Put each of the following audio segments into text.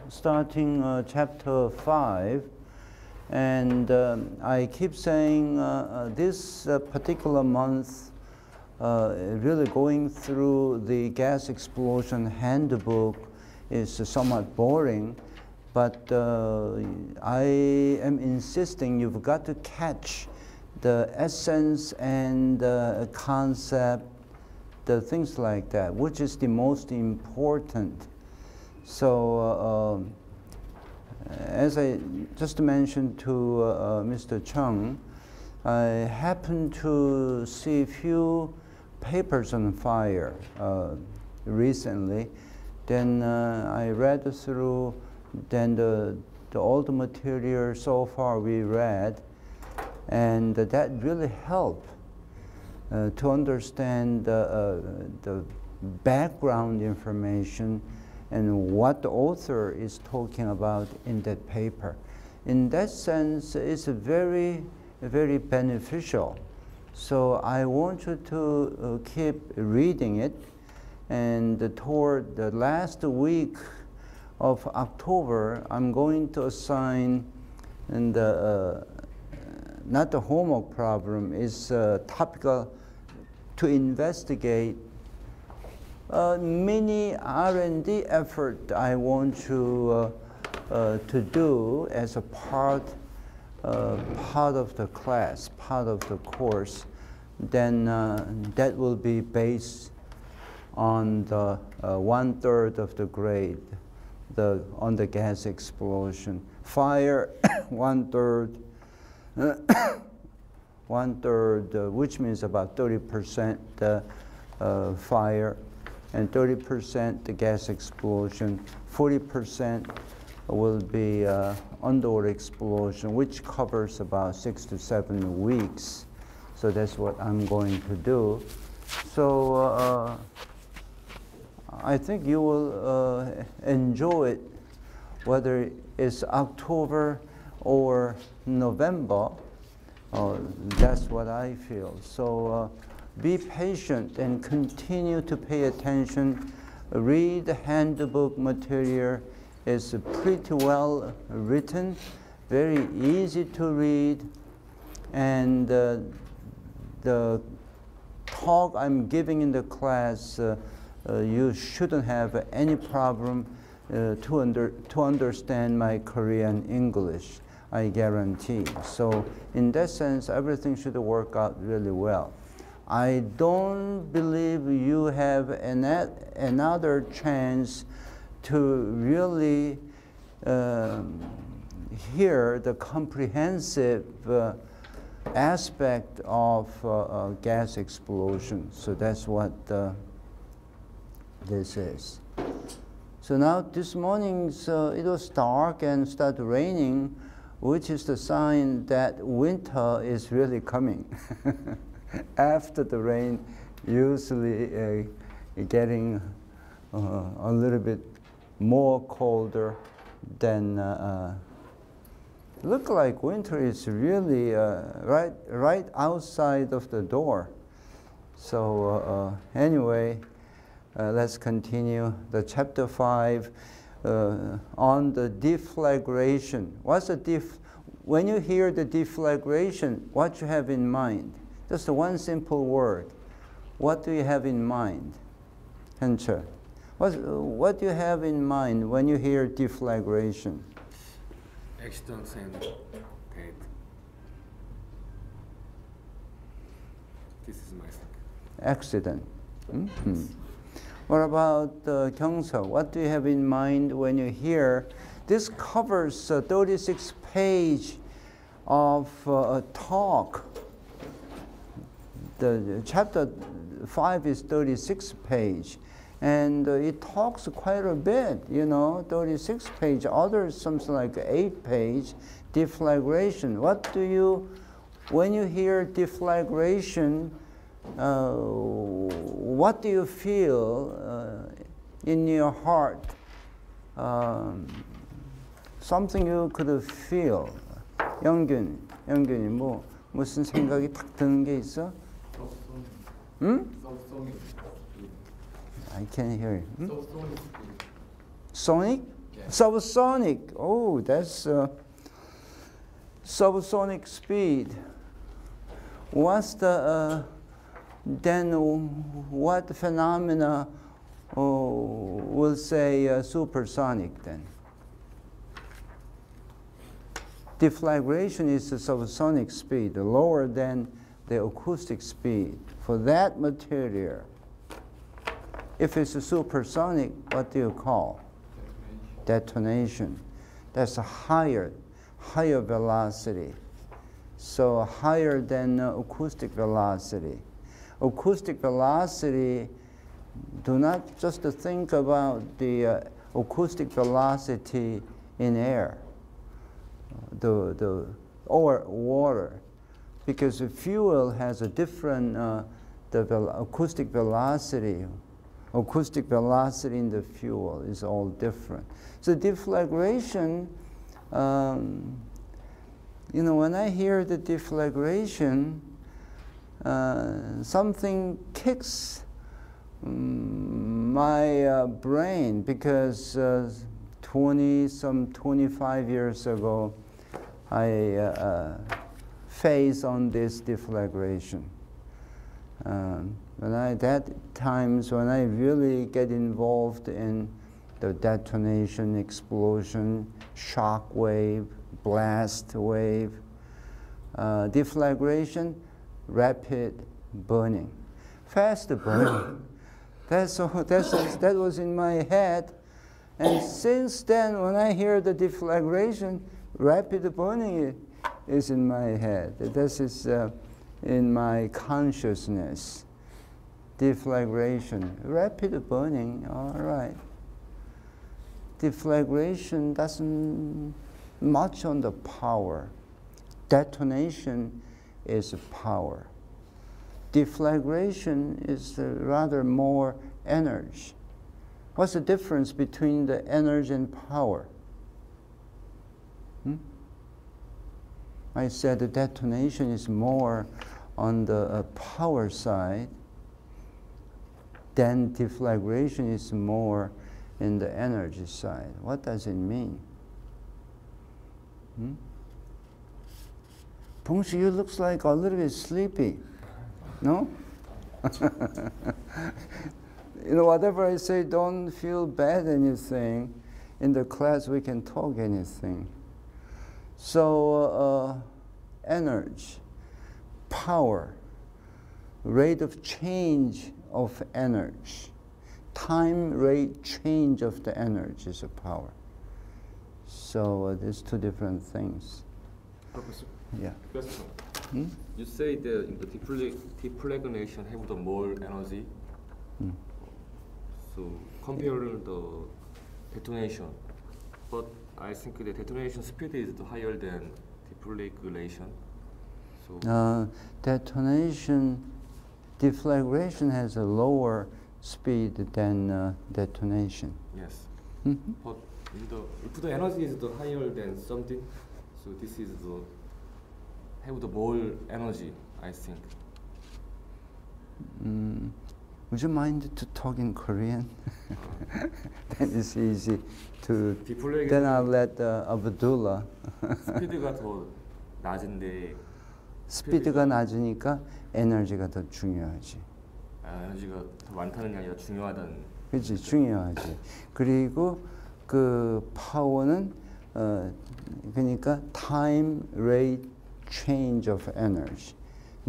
starting chapter 5, and I keep saying this particular month really going through the gas explosion handbook is somewhat boring, but I am insisting you've got to catch the essence and the concept, the things like that, which is the most important. So as I just mentioned to Mr. Chung, I happened to see a few papers on fire recently. Then I read through the old material so far we read, and that really helped to understand the background information and what the author is talking about in that paper. In that sense, it's very, very beneficial. So I want you to keep reading it, and toward the last week of October, I'm going to assign not the homework problem, is topical to investigate a mini R&D effort I want to do as a part of the class, part of the course. Then that will be based on the 1/3 of the grade, on the gas explosion. Fire, 1/3. 1/3, which means about 30% fire, and 30% the gas explosion. 40% will be underwater explosion, which covers about 6 to 7 weeks. So that's what I'm going to do. So I think you will enjoy it, whether it's October or November. That's what I feel. So be patient and continue to pay attention. Read the handbook material. It's pretty well written, very easy to read, and the talk I'm giving in the class, you shouldn't have any problem to understand my Korean English, I guarantee. So in that sense, everything should work out really well. I don't believe you have another chance to really hear the comprehensive aspect of gas explosion. So that's what this is. So now this morning, it was dark and started raining, which is the sign that winter is really coming. After the rain, usually getting a little bit more colder than look like winter is really right outside of the door. So anyway, let's continue the chapter 5 on the deflagration. What's the when you hear the deflagration, what you have in mind? Just one simple word. What do you have in mind? Hencha, what do you have in mind when you hear deflagration? Accidents and death. This is my second. Accident. Mm-hmm. What about Kyungso? What do you have in mind when you hear? This covers 36 pages of talk. The chapter 5 is 36 pages, and it talks quite a bit, 36 pages. Others, something like 8 pages, deflagration. What do you, when you hear deflagration, what do you feel in your heart? Something you could feel. 영균이 무슨 생각이 탁 드는 게 있어? 응? I can't hear you. Sonic? Subsonic. Oh, that's subsonic speed. What's the then what phenomena will say supersonic then? Deflagration is the subsonic speed, lower than the acoustic speed for that material. If it's a supersonic, what do you call? Detonation. That's a higher velocity. So higher than acoustic velocity. Acoustic velocity, do not just think about the acoustic velocity in air, or water, because the fuel has a different acoustic velocity. Acoustic velocity in the fuel is all different. So deflagration, you know, when I hear the deflagration, something kicks my brain, because 25 years ago, I faced on this deflagration. Times when I really get involved in the detonation, explosion, shock wave, blast wave, deflagration, rapid burning, fast burning. That was in my head, and since then, when I hear the deflagration, rapid burning is in my head. This is in my consciousness. Deflagration, rapid burning, all right. Deflagration doesn't much on the power. Detonation is power. Deflagration is rather more energy. What's the difference between the energy and power? I said the detonation is more on the power side, then deflagration is more in the energy side. What does it mean? Pungsi, you looks like a little bit sleepy. No? You know, whatever I say, don't feel bad anything. In the class, we can talk anything. So, energy, power, rate of change of energy, time rate change of the energy is a power. So, there's two different things. Professor. Yeah. Question. You say that the deflagration have the more energy. So compare the detonation, but I think the detonation speed is higher than deflagration. So deflagration has a lower speed than detonation. Yes, but if the energy is higher than something, so this is have the more energy, I think. Would you mind to talk in Korean? Then it's easy to. Then I'll let Abdullah. 스피드가 더 낮은데. 스피드가 낮으니까 에너지가 더 중요하지. 에너지가 더 많다는 게 아니라 중요하다는. 그렇지, 중요하지. 그리고 그 파워는 그러니까 time rate change of energy.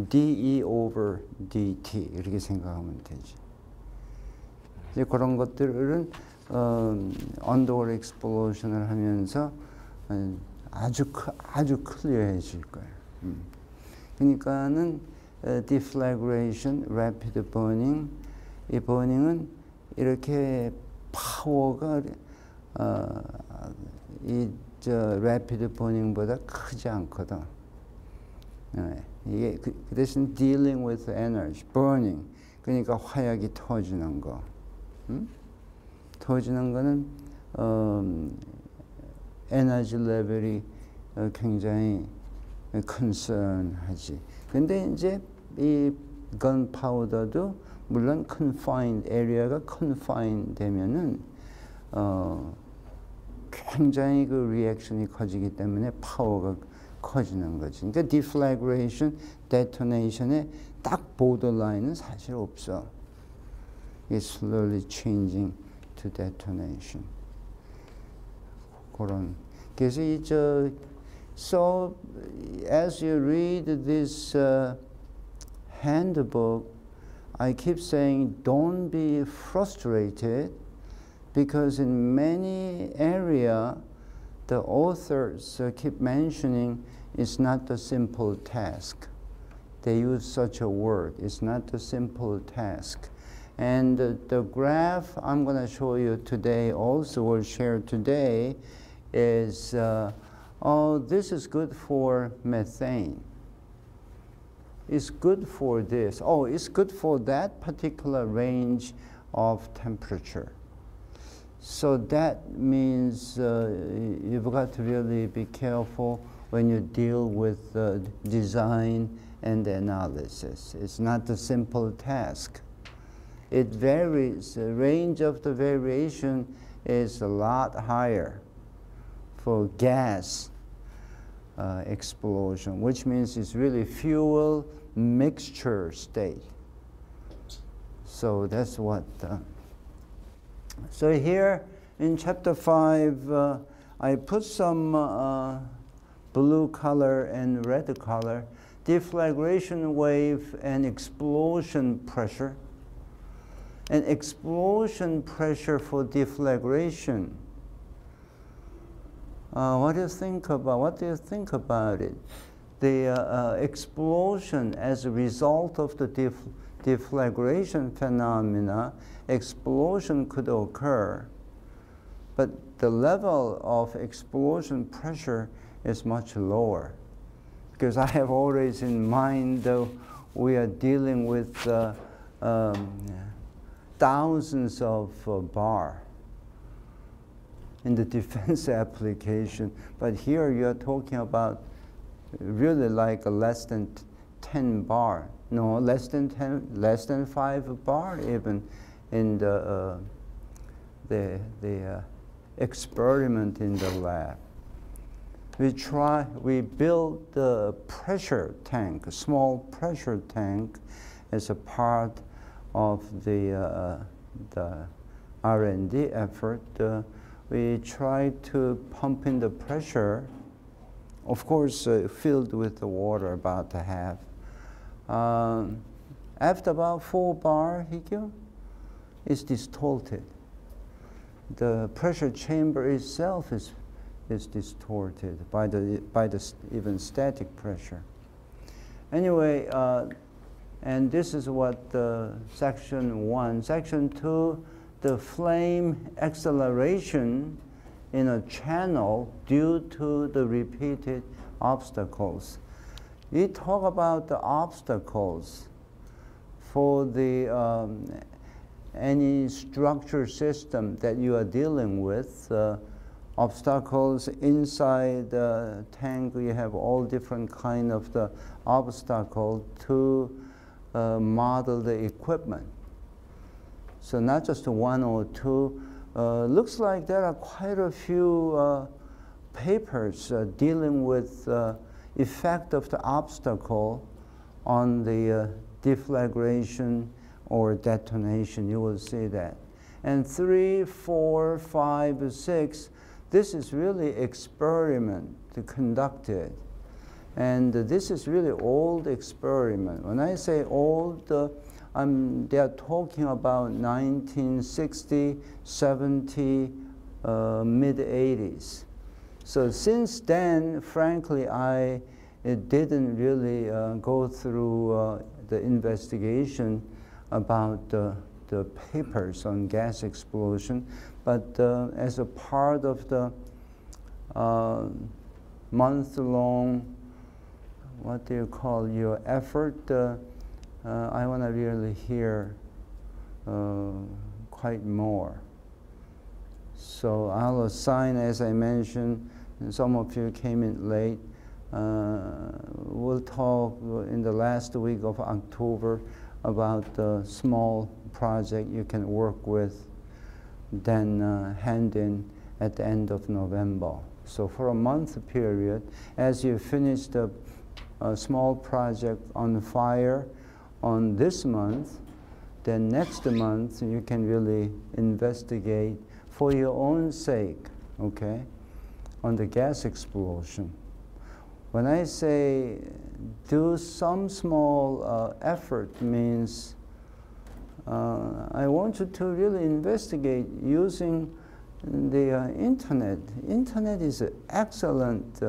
dE over dt 이렇게 생각하면 되지. 이제 그런 것들은 언더월 익스플로션을 하면서 아주 클리어해질 거예요. 그러니까는 deflagration, rapid burning, 이 버닝은 이렇게 파워가 이 rapid burning보다 크지 않거든. 이게 그 대신 dealing with energy, burning, 그러니까 화약이 터지는 거. 터지는 거는 에너지 레벨이 굉장히 concern하지. 근데 이제 이 gunpowder도 물론 confined area가 confined 되면은 굉장히 그 리액션이 커지기 때문에 파워가 커지는 거지. 그러니까 deflagration, detonation의 딱 borderline은 사실 없어. It's slowly changing to detonation. 그런. 그래서 so as you read this handbook, I keep saying don't be frustrated, because in many areas the authors keep mentioning it's not a simple task. They use such a word. It's not a simple task. And the graph I'm going to show you today, also will share today, is oh, this is good for methane. It's good for this. Oh, it's good for that particular range of temperature. So that means you've got to really be careful when you deal with design and analysis. It's not a simple task. It varies. The range of the variation is a lot higher for gas explosion, which means it's really fuel mixture state. So that's what. So here in chapter 5, I put some blue color and red color, deflagration wave and explosion pressure. And explosion pressure for deflagration. What do you think about it? The explosion as a result of the deflagration phenomena, explosion could occur, but the level of explosion pressure is much lower. Because I have always in mind that we are dealing with thousands of bar in the defense application, but here you are talking about really like a less than 10 bar. No, less than 10, less than 5 bar even in the experiment in the lab. We built the pressure tank, a small pressure tank, as a part of the R&D effort. We tried to pump in the pressure, of course filled with the water about a half. After about 4 bar, it's distorted. The pressure chamber itself is distorted by the even static pressure. Anyway, and this is what section 1. Section 2, the flame acceleration in a channel due to the repeated obstacles. We talk about the obstacles for the any structure system that you are dealing with. Obstacles inside the tank, you have all different kind of the obstacle to model the equipment. So not just 1 or 2. Looks like there are quite a few papers dealing with effect of the obstacle on the deflagration or detonation. You will see that. And 3, 4, 5, 6, this is really experiment conducted. And this is really old experiment. When I say old, they are talking about 1960, 70, mid-80s. So since then, frankly, I didn't really go through the investigation about the papers on gas explosion, but as a part of the month-long, what do you call your effort, I want to really hear quite more. So I'll assign, as I mentioned, and some of you came in late. We'll talk in the last week of October about the small project you can work with, then hand in at the end of November. So for a month period, as you finish the small project on fire on this month, then next month you can really investigate for your own sake, okay, on the gas explosion. When I say do some small effort means I want you to really investigate using the internet. Internet is excellent,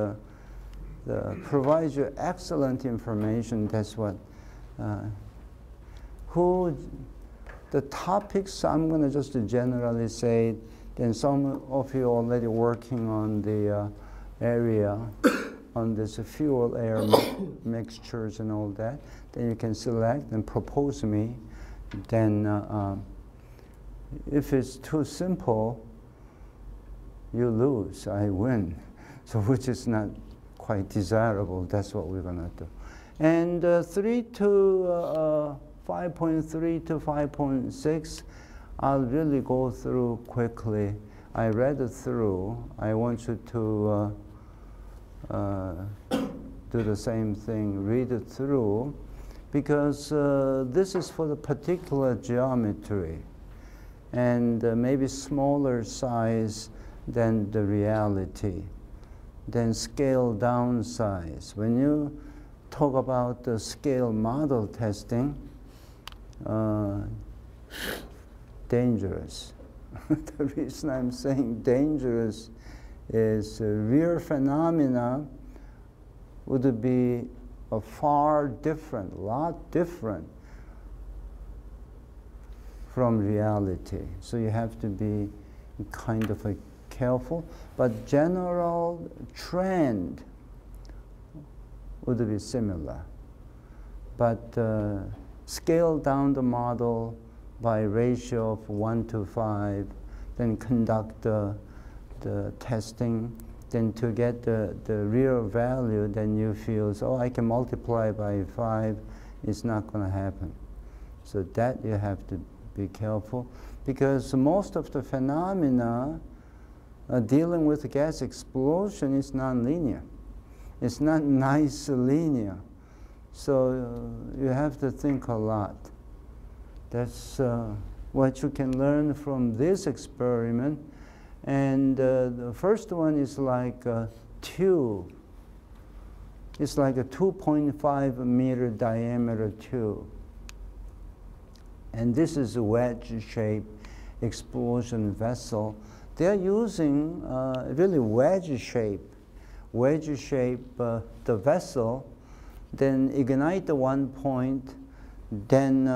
provides you excellent information. That's what, the topics, I'm going to just generally say, then some of you already working on the area, on this fuel air mixtures and all that, then you can select and propose me. Then if it's too simple, you lose, I win. So which is not quite desirable. That's what we're going to do. And 3 to 5.3 to 5.6, I'll really go through quickly. I read it through. I want you to do the same thing, read it through, because this is for the particular geometry and maybe smaller size than the reality, then scale down size. When you talk about the scale model testing, dangerous. The reason I'm saying dangerous is real phenomena would be a far different, lot different from reality. So you have to be kind of careful, but general trend would be similar. But scale down the model by ratio of 1 to 5, then conduct the testing, then to get the real value, then you feel, oh, I can multiply by 5, it's not going to happen. So that you have to be careful, because most of the phenomena dealing with gas explosion is nonlinear. It's not nice linear. So you have to think a lot. That's what you can learn from this experiment. And the first one is like a tube. It's like a 2.5 meter diameter tube. And this is a wedge-shaped explosion vessel. They're using really wedge-shaped the vessel, then ignite the one point, then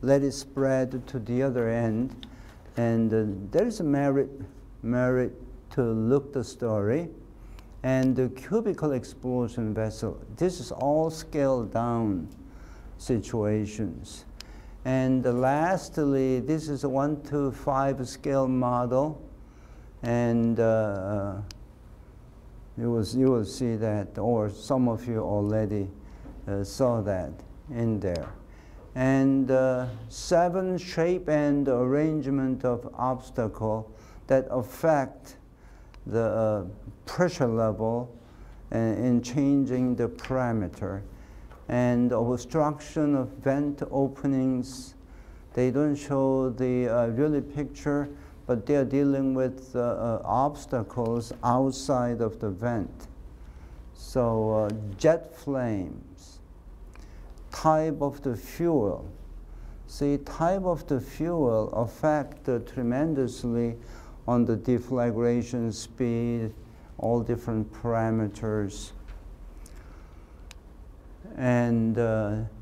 let it spread to the other end. And there is a merit to look the story. And the cubical explosion vessel, this is all scaled down situations. And lastly, this is a 1 to 5 scale model. And you will see that, or some of you already saw that in there. And 7 shape and arrangement of obstacle that affect the pressure level in changing the parameter. And obstruction of vent openings, they don't show the really picture, but they're dealing with obstacles outside of the vent. So jet flames, type of the fuel. See, type of the fuel affect tremendously on the deflagration speed, all different parameters. And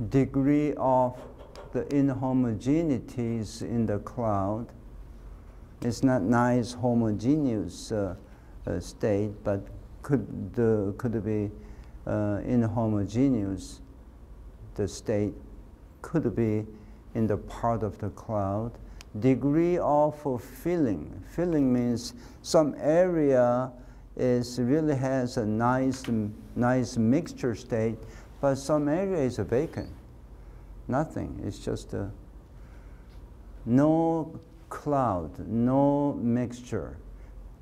degree of the inhomogeneities in the cloud. It's not nice homogeneous state, but could be inhomogeneous. The state could be in the part of the cloud. Degree of filling. Filling means some area really has a nice mixture state, but some area is vacant. Nothing. It's just no cloud, no mixture.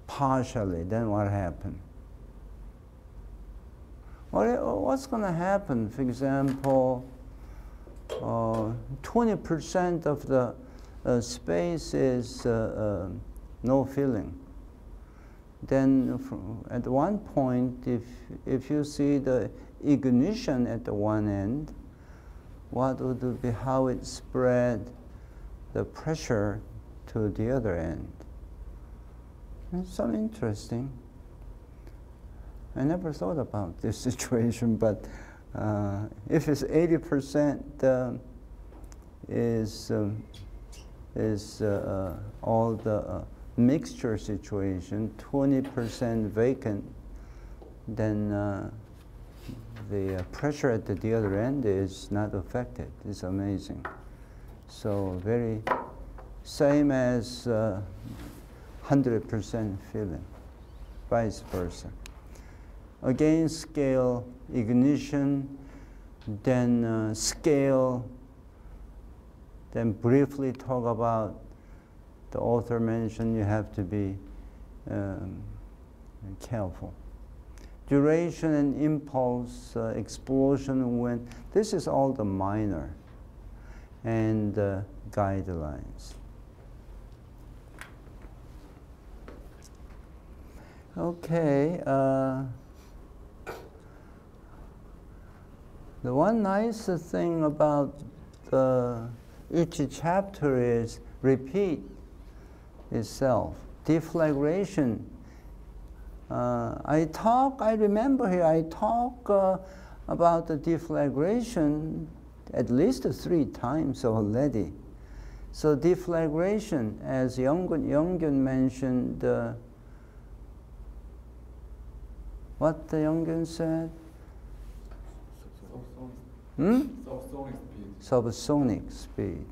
partially, then what happened? What's going to happen? For example, 20% of the space is no filling. Then at one point, if you see the ignition at the one end, what would be how it spread the pressure to the other end? It's so interesting. I never thought about this situation, but if it's 80% is all the mixture situation, 20% vacant, then the pressure at the other end is not affected. It's amazing. So very same as 100% filling, vice versa. Again, scale ignition, then scale, then briefly talk about, the author mentioned you have to be careful. Duration and impulse, explosion, when, this is all the minor and guidelines. Okay. The one nice thing about each chapter is repeat itself. Deflagration. I remember here, I talk about the deflagration at least 3 times already. So deflagration, as Yongyun mentioned, what the Yongyun said? Subsonic speed. Subsonic speed.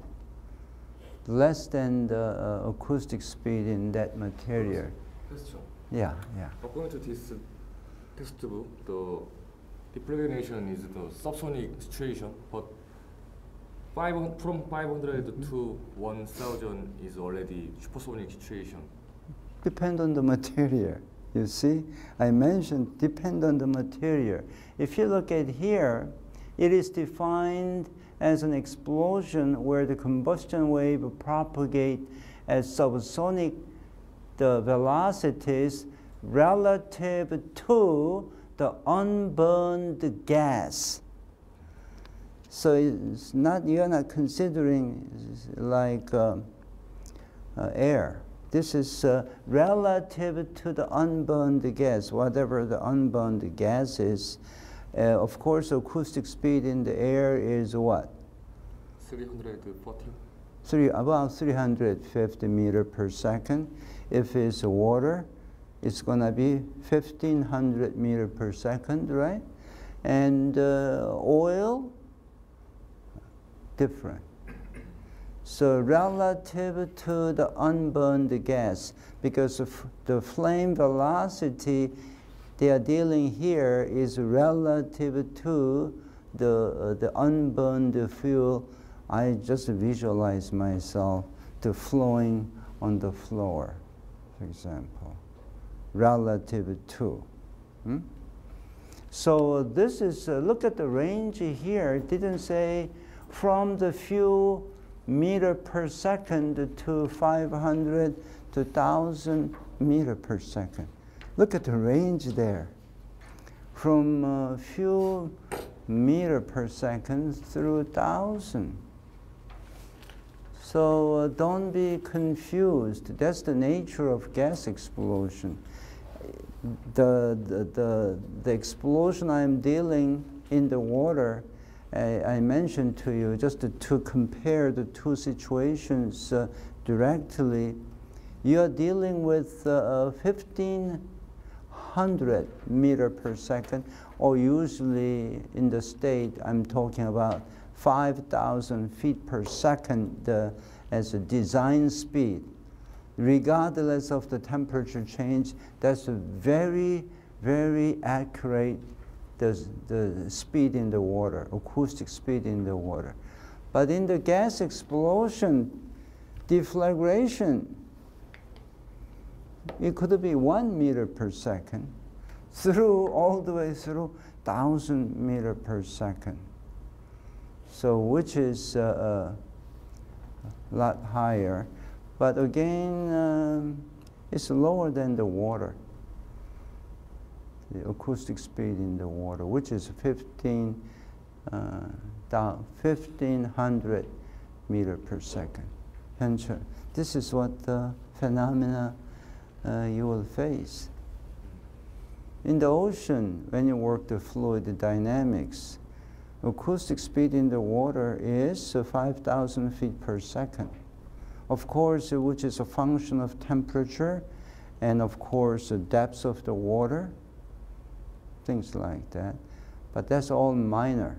Less than the acoustic speed in that material. Question. Yeah, yeah. According to this textbook, the deflagration is the subsonic situation, but from 500 to 1000 is already supersonic situation. Depend on the material. You see, I mentioned depend on the material. If you look at here, it is defined as an explosion where the combustion wave propagate at subsonic the velocities relative to the unburned gas. So it's not, you're not considering like air. This is relative to the unburned gas, whatever the unburned gas is. Of course, acoustic speed in the air is what? 340? About 350 meters per second. If it's water, it's going to be 1,500 meters per second, right? And oil, different. So relative to the unburned gas, because of the flame velocity they are dealing here is relative to the unburned fuel. I just visualize myself to flowing on the floor, for example, relative to. So this is, look at the range here. It didn't say from the few meter per second to 500 to 1,000 meter per second. Look at the range there. From a few meter per second through 1,000. So don't be confused. That's the nature of gas explosion. The explosion I'm dealing in the water, I mentioned to you, just to compare the two situations directly, you are dealing with 1,500 meter per second, or usually in the state, I'm talking about 5,000 feet per second as a design speed. Regardless of the temperature change, that's a very, very accurate the speed in the water, acoustic speed in the water. But in the gas explosion, deflagration, it could be 1 meter per second through all the way through 1,000 meter per second. So which is a lot higher, but again it's lower than the water, the acoustic speed in the water, which is 1,500 meter per second. This is what the phenomena you will face. In the ocean, when you work the fluid dynamics, acoustic speed in the water is 5,000 feet per second. Of course, which is a function of temperature and of course the depth of the water, things like that. But that's all minor.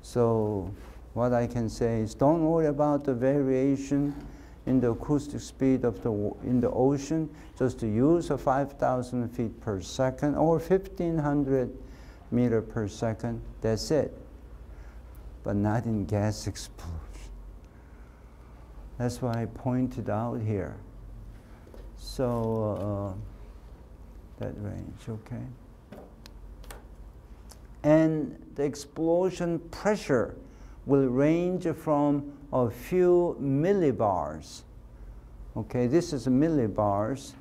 So what I can say is don't worry about the variation in the acoustic speed of in the ocean, just to use a 5,000 feet per second or 1,500 meter per second, that's it. But not in gas explosion. That's why I pointed out here. So that range, okay? And the explosion pressure will range from a few millibars, okay, this is millibars,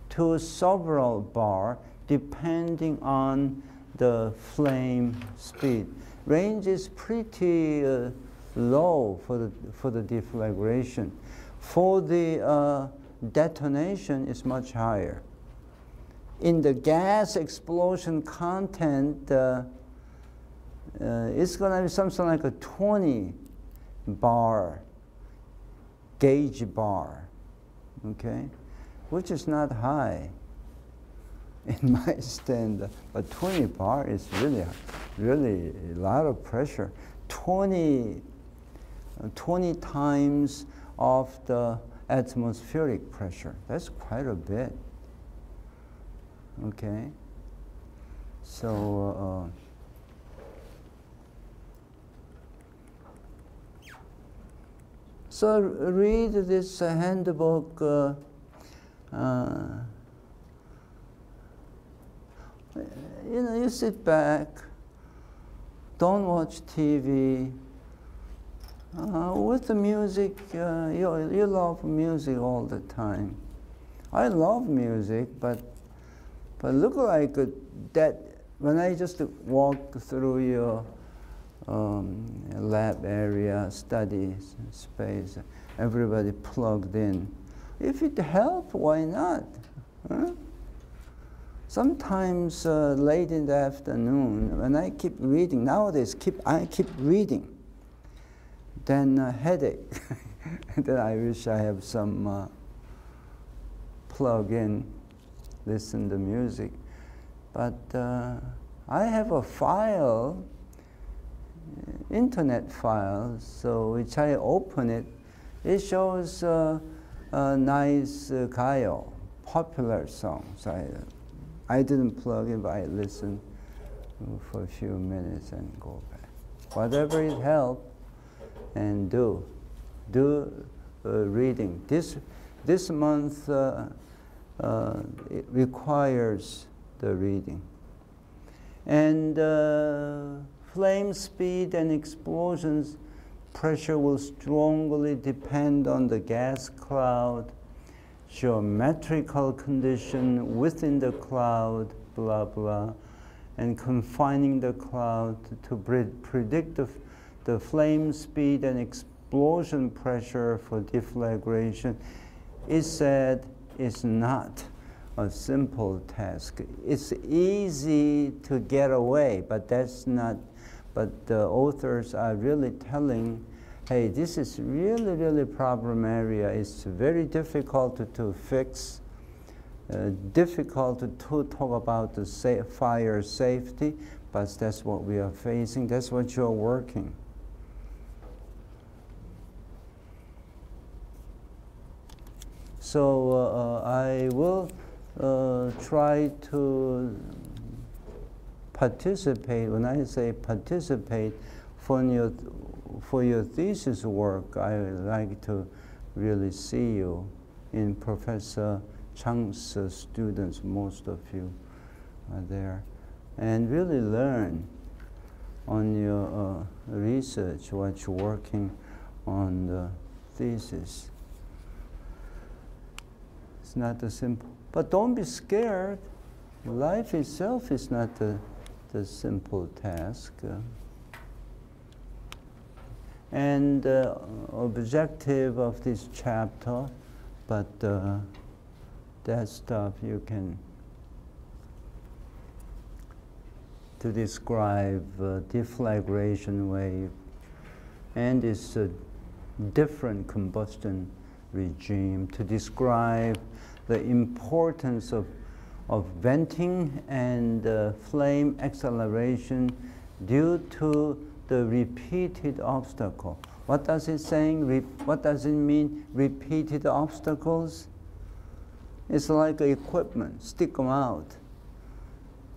to several bar, depending on the flame speed. Range is pretty low for the deflagration. For the detonation, it's much higher. In the gas explosion content, it's going to be something like a 20 bar, gauge bar, okay, which is not high in my standard, but 20 bar is really a lot of pressure. 20 times of the atmospheric pressure. That's quite a bit, okay. So so read this handbook. You know, you sit back, don't watch TV. With the music, you love music all the time. I love music, but look like that when I just walk through your lab area, study space, everybody plugged in. If it helps, why not? Huh? Sometimes late in the afternoon, when I keep reading, nowadays I keep reading, then headache. Then I wish I have some plug in, listen to music. But I have a file, internet file, so which I open it, it shows nice gayo, popular songs. I didn't plug in, but I listened for a few minutes and go back. Whatever it helps, and do reading. This month it requires the reading. And flame speed and explosions pressure will strongly depend on the gas cloud, geometrical condition within the cloud, blah, blah, and confining the cloud to predict the flame speed and explosion pressure for deflagration is said is not a simple task. It's easy to get away, but that's not, but the authors are really telling, hey, this is really problem area. It's very difficult to fix, difficult to talk about the fire safety, but that's what we are facing. That's what you're working. So I will try to participate. When I say participate for your thesis work, I would like to really see you in Professor chunks of students, most of you are there, and really learn on your research, what you're working on the thesis. It's not that simple. But don't be scared. Life itself is not the simple task. And objective of this chapter, but that stuff you can to describe deflagration wave and its different combustion regime, to describe the importance of venting and flame acceleration due to the repeated obstacle. What does it saying? What does it mean, repeated obstacles? It's like equipment, stick them out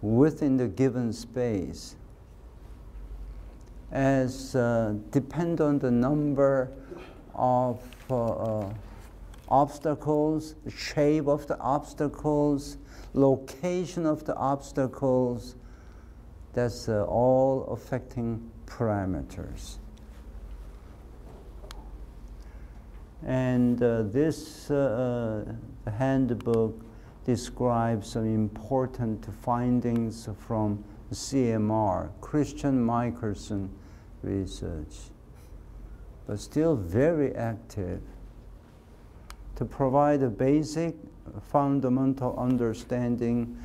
within the given space. As depend on the number of obstacles, shape of the obstacles, location of the obstacles, that's all affecting parameters. And this handbook describes some important findings from CMR, Christian Michelson research, but still very active to provide a basic fundamental understanding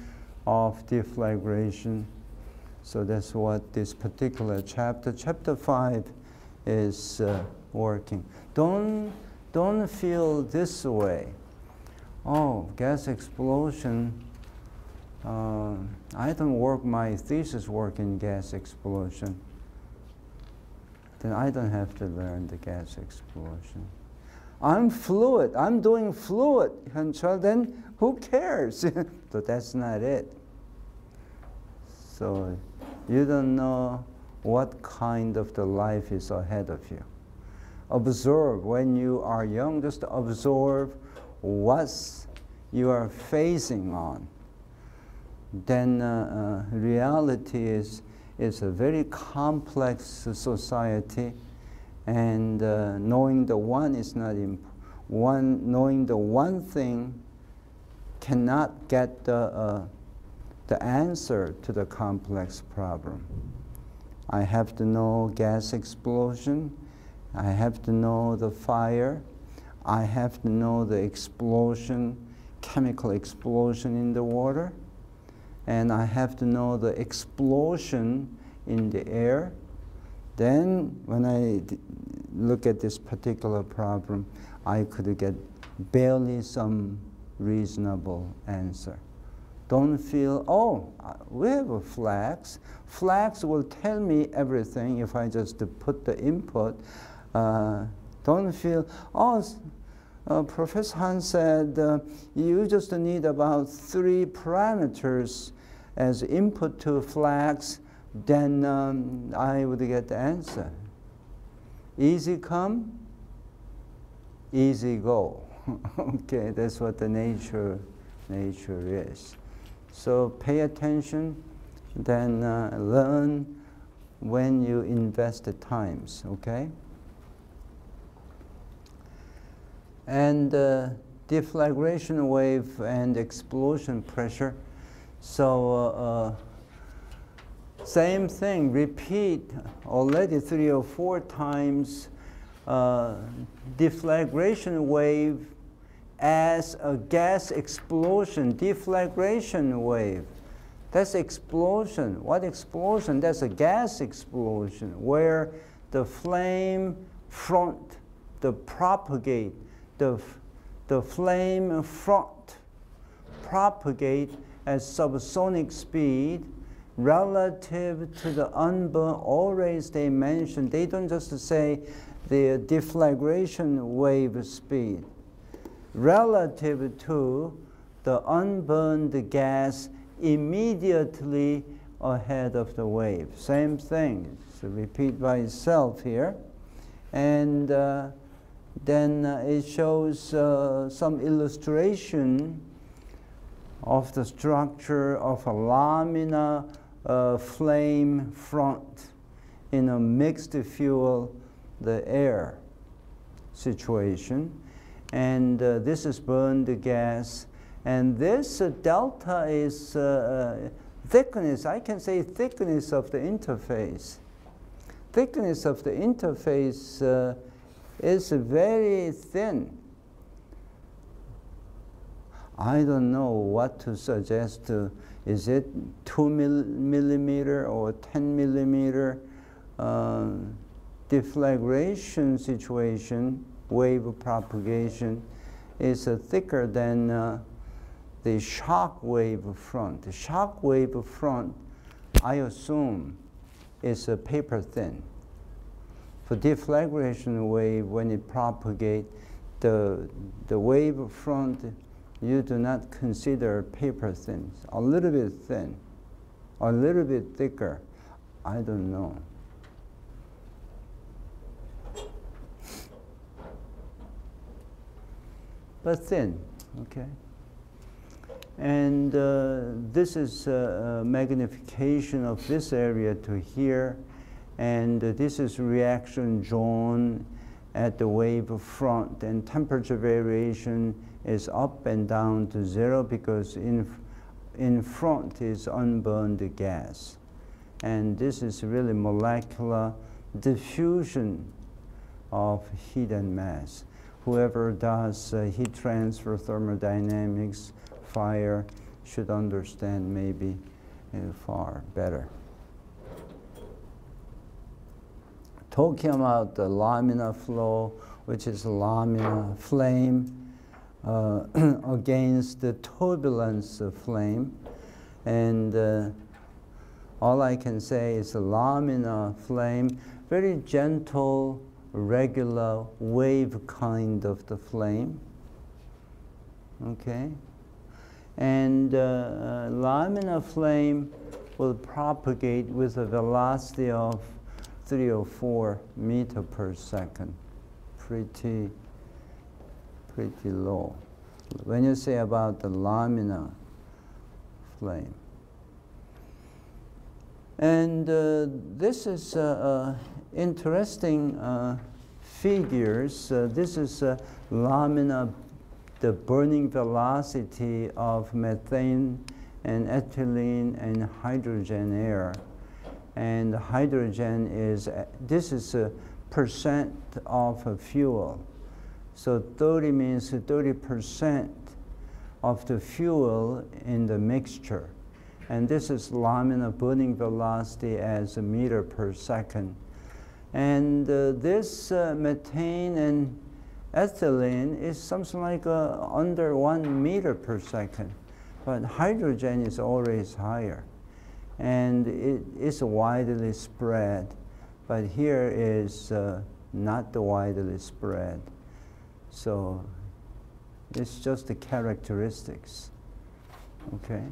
of deflagration. So that's what this particular chapter 5 is working. Don't feel this way. Oh, gas explosion. I don't work my thesis work in gas explosion. Then I don't have to learn the gas explosion. I'm fluid. I'm doing fluid. So then who cares? But that's not it. So you don't know what kind of the life is ahead of you. Observe when you are young, just observe what you are facing on. Then reality is a very complex society, and knowing the one is not knowing the one thing cannot get the answer to the complex problem. I have to know gas explosion, I have to know the fire, I have to know the explosion, chemical explosion in the water, and I have to know the explosion in the air. Then when I look at this particular problem, I could get barely some reasonable answer. Don't feel, oh, we have a flags. Flags will tell me everything if I just put the input. Don't feel, oh, Professor Han said you just need about 3 parameters as input to flags, then I would get the answer. Easy come, easy go. Okay, that's what the nature is. So pay attention, then learn when you invest the times, okay? And deflagration wave and explosion pressure. So same thing, repeat already 3 or 4 times. Deflagration wave as a gas explosion, deflagration wave. That's explosion. What explosion? That's a gas explosion where the flame front, the propagate, the flame front propagate at subsonic speed relative to the unburned. Always they mention, they don't just say the deflagration wave speed. Relative to the unburned gas immediately ahead of the wave. Same thing. So repeat by itself here. And then it shows some illustration of the structure of a laminar flame front in a mixed fuel, the air situation. And this is burned gas. And this delta is thickness, I can say thickness of the interface. Thickness of the interface is very thin. I don't know what to suggest. Is it 2 millimeter or 10 millimeter deflagration situation, wave propagation, is thicker than the shock wave front. The shock wave front, I assume, is paper thin. For deflagration wave, when it propagates, the wave front, you do not consider paper thin. A little bit thin, a little bit thicker, I don't know. But thin, okay? And this is a magnification of this area to here. And this is reaction zone at the wave front. And temperature variation is up and down to 0 because in front is unburned gas. And this is really molecular diffusion of heat and mass. Whoever does heat transfer thermodynamics, fire, should understand maybe far better. Talking about the laminar flow, which is laminar flame against the turbulence flame. And all I can say is a laminar flame, very gentle, regular wave kind of the flame. Okay? And laminar flame will propagate with a velocity of 3 or 4 meters per second. Pretty low. When you say about the laminar flame. And this is interesting figures. This is laminar, the burning velocity of methane and ethylene and hydrogen air. And hydrogen is, this is a percent of a fuel. So 30 means 30% of the fuel in the mixture. And this is laminar burning velocity as a meter per second. And this methane and ethylene is something like under 1 meter per second. But hydrogen is always higher. And it is widely spread. But here is not widely spread. So it's just the characteristics. Okay?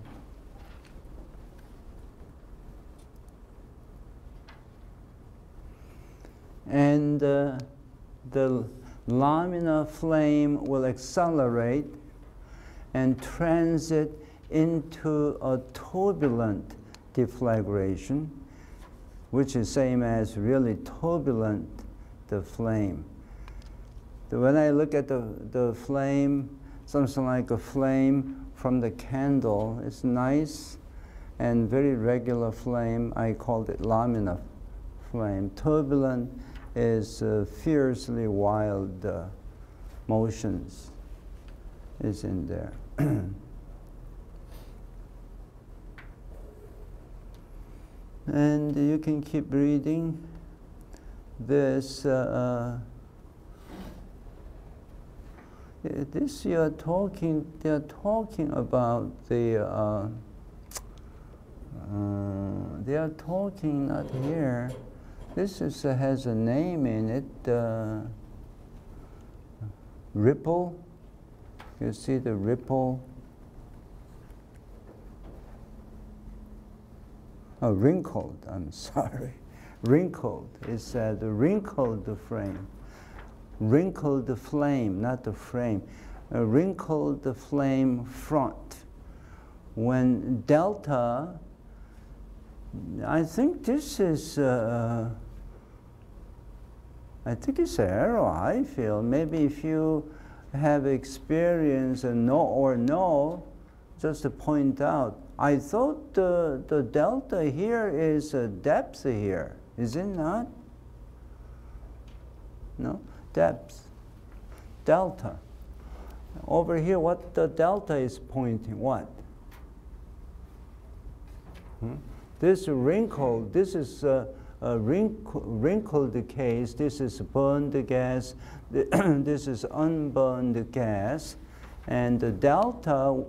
And the laminar flame will accelerate and transit into a turbulent deflagration, which is same as really turbulent the flame. When I look at the flame, something like a flame from the candle, it's nice and very regular flame. I called it laminar flame. Turbulent is fiercely wild motions is in there. And you can keep reading this. This they're talking about the, they are talking not here. This is, has a name in it, ripple. You see the ripple? Oh, wrinkled, I'm sorry. Wrinkled, it's the wrinkled frame. Wrinkled the flame, not the frame. Wrinkled the flame front when delta, I think this is, I think it's an error, I feel. Maybe if you have experience and know, just to point out, I thought the delta here is a depth here, is it not? No, depth, delta. Over here, what the delta is pointing, what? This wrinkle, this is a wrinkled case, this is burned gas, this is unburned gas, and the delta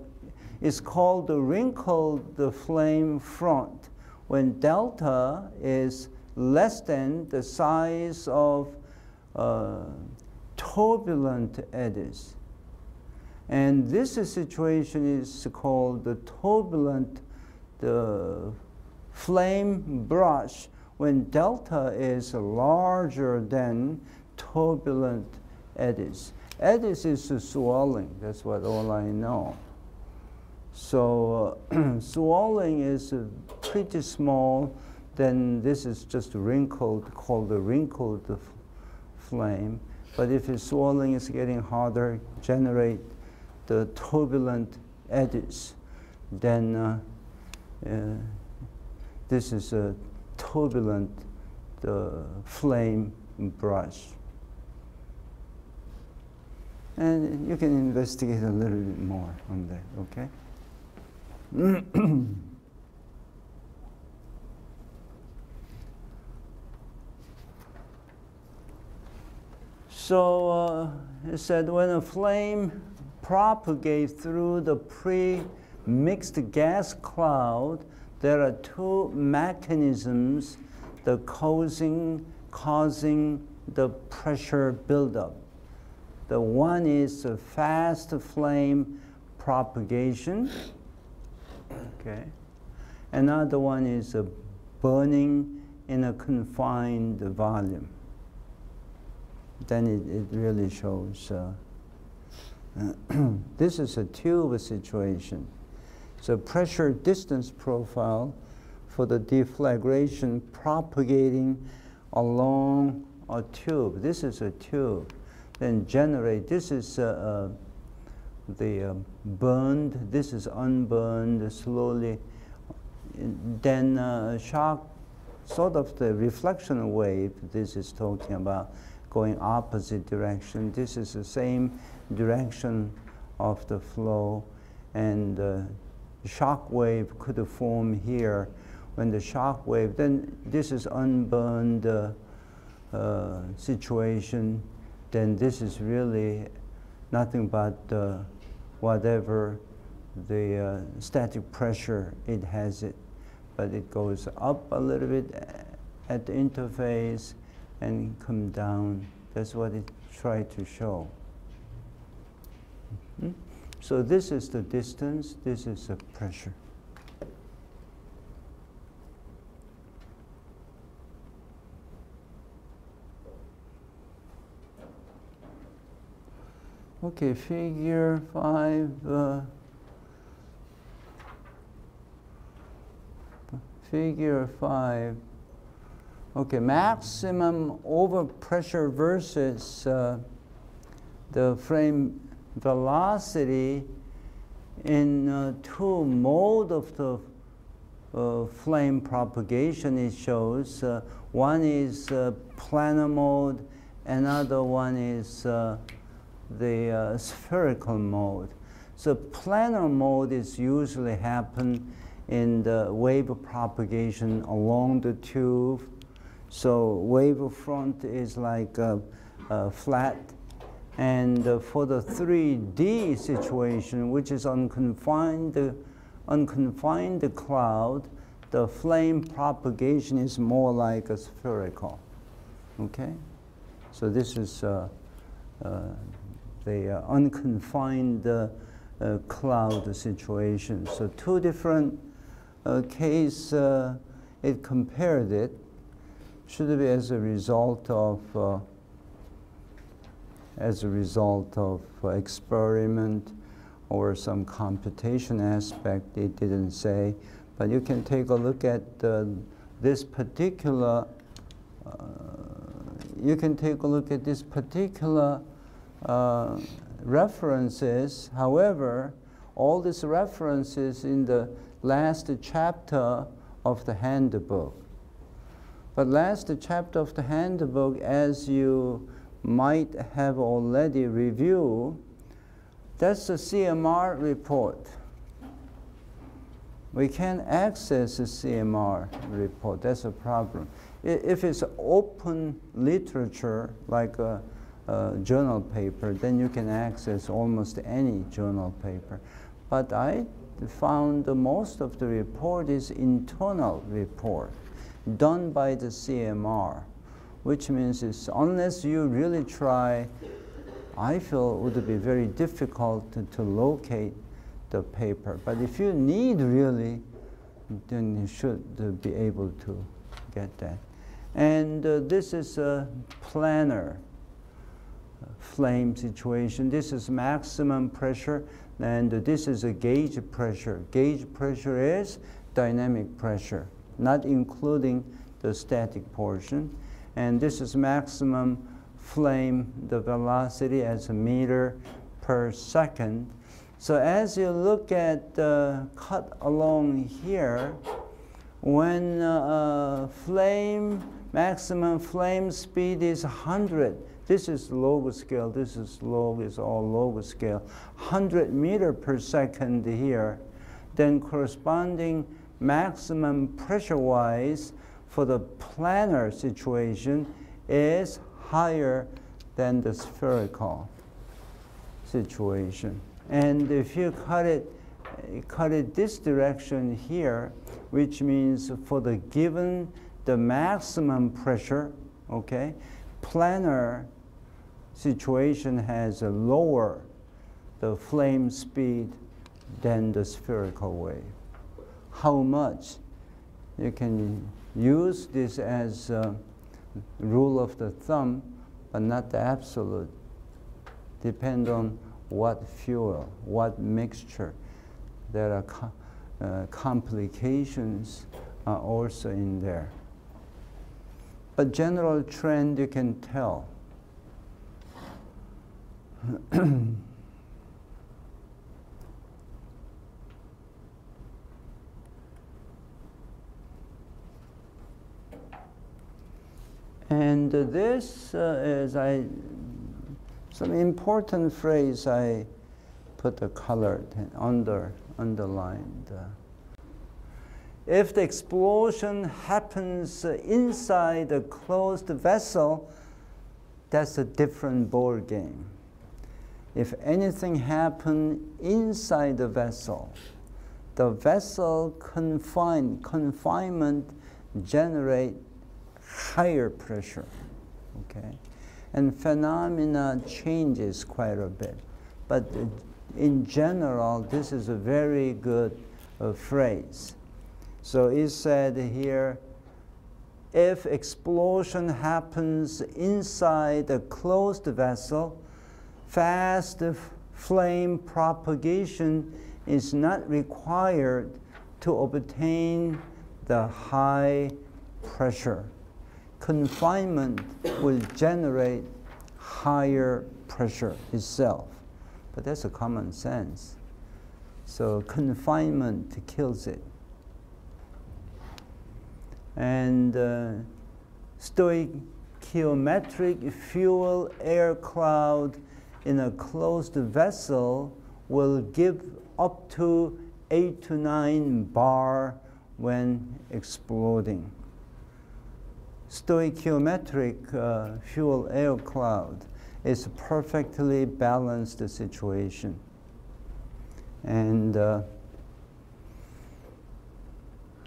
is called the wrinkled flame front when delta is less than the size of turbulent eddies. And this situation is called the turbulent flame brush when delta is larger than turbulent eddies. Eddies is swelling, that's what all I know. So swelling is pretty small, then this is just wrinkled, called the wrinkled flame. But if the swelling is getting harder, generate the turbulent eddies, then this is a turbulent flame brush. And you can investigate a little bit more on that, okay? So it said when a flame propagates through the pre-mixed gas cloud, there are two mechanisms that causing the pressure buildup. The one is a fast flame propagation. Okay. Another one is a burning in a confined volume. Then it really shows. This is a tube situation. So pressure distance profile for the deflagration propagating along a tube. This is a tube. Then generate, this is the burned, this is unburned slowly. Then shock, sort of the reflection wave, this is talking about going opposite direction. This is the same direction of the flow, and shock wave could form here. When the shock wave, then this is unburned situation, then this is really nothing but whatever the static pressure it has it, but it goes up a little bit at the interface and come down. That's what it tried to show. So this is the distance, this is the pressure. Okay, figure 5. Figure 5. Okay, maximum overpressure versus the frame velocity in two mode of the flame propagation. It shows one is planar mode, another one is the spherical mode. So planar mode is usually happen in the wave propagation along the tube. So wave front is like flat. And for the 3D situation, which is unconfined cloud, the flame propagation is more like a spherical. Okay? So this is the unconfined cloud situation. So two different case, it compared it. Should be as a result of experiment or some computation aspect it didn't say. But you can take a look at this particular references. However, all these references in the last chapter of the handbook. But last chapter of the handbook, as you might have already reviewed, that's the CMR report. We can't access the CMR report. That's a problem. If it's open literature, like a journal paper, then you can access almost any journal paper. But I found most of the report is internal report done by the CMR, which means it's, unless you really try, I feel it would be very difficult to locate the paper. But if you need really, then you should be able to get that. And this is a planar flame situation. This is maximum pressure, and this is a gauge pressure. Gauge pressure is dynamic pressure, not including the static portion. And this is maximum flame, the velocity as a meter per second. So as you look at the cut along here, when maximum flame speed is 100, this is log scale, this is log, is all log scale, 100 meter per second here, then corresponding maximum pressure-wise for the planar situation is higher than the spherical situation. And if you cut it this direction here, which means for the given the maximum pressure, okay, planar situation has a lower the flame speed than the spherical wave. How much? You can use this as a rule of the thumb, but not the absolute. Depend on what fuel, what mixture. There are complications are also in there. But general trend you can tell. And this is some important phrase I put the colored underlined. If the explosion happens inside a closed vessel, that's a different ball game. If anything happens inside the vessel confinement generate higher pressure, okay? And phenomena changes quite a bit. But in general, this is a very good phrase. So it said here, if explosion happens inside a closed vessel, fast flame propagation is not required to obtain the high pressure. Confinement will generate higher pressure itself. But that's a common sense. So confinement kills it. And stoichiometric fuel air cloud in a closed vessel will give up to 8 to 9 bar when exploding. Stoichiometric fuel air cloud is a perfectly balanced situation. And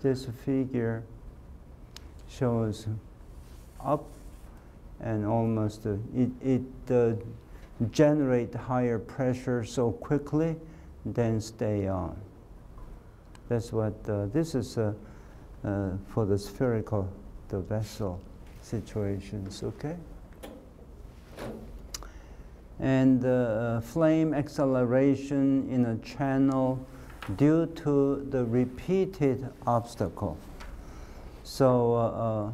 this figure shows up and almost it generate higher pressure so quickly, then stay on. That's what this is for the spherical, the vessel situations, okay? and flame acceleration in a channel due to the repeated obstacle. So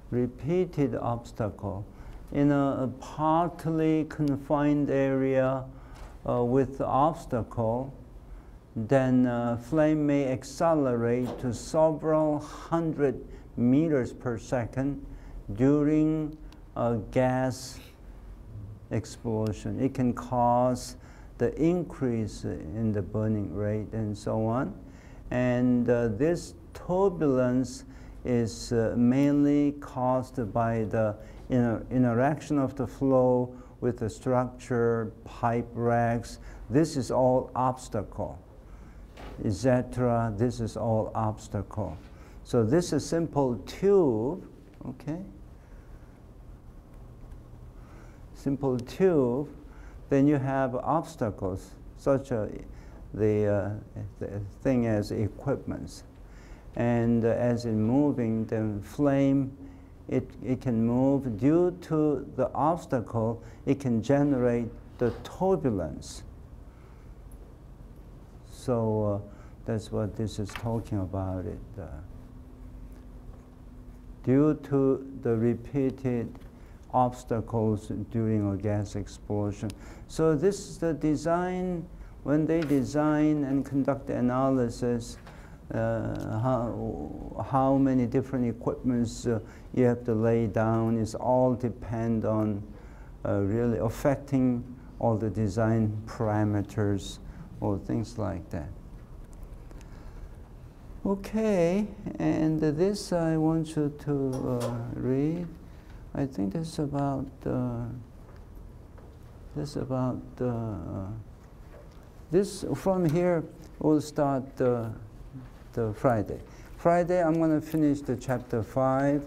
repeated obstacle in a partly confined area with the obstacle, then flame may accelerate to several hundred meters per second during a gas explosion. It can cause the increase in the burning rate and so on. And this turbulence is mainly caused by the interaction of the flow with the structure, pipe racks. This is all obstacle, etc. This is all obstacle. So this is simple tube, okay? Simple tube. Then you have obstacles, such as the thing as equipments. And as it's moving, then flame, it can move. Due to the obstacle, it can generate the turbulence. So that's what this is talking about. Due to the repeated obstacles during a gas explosion. So this is the design, when they design and conduct the analysis, how many different equipments you have to lay down is all depend on really affecting all the design parameters or things like that. Okay, and this I want you to read. I think this about this from here we'll start the Friday. Friday I'm going to finish the chapter 5.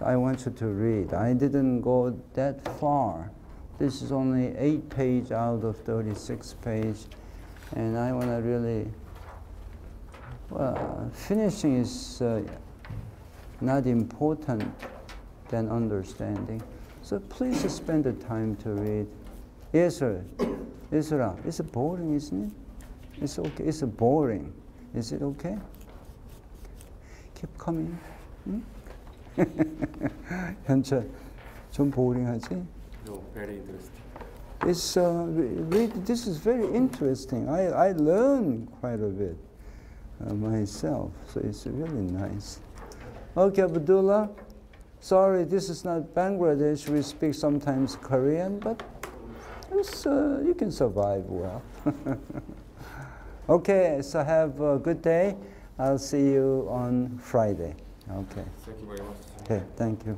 I want you to read. I didn't go that far. This is only 8 pages out of 36 pages, and I want to really, well, finishing is not important than understanding. So please spend the time to read. Yes, sir. Isra, it's boring, isn't it? It's okay. It's boring. Is it okay? Keep coming. 현철, 좀 boring하지? No, very interesting. It's this is very interesting. I learned quite a bit myself, so it's really nice. Okay, Abdullah. Sorry, this is not Bangladesh. We speak sometimes Korean, but it's, you can survive well. Okay, so have a good day. I'll see you on Friday. Okay. Thank you very much. Okay, thank you.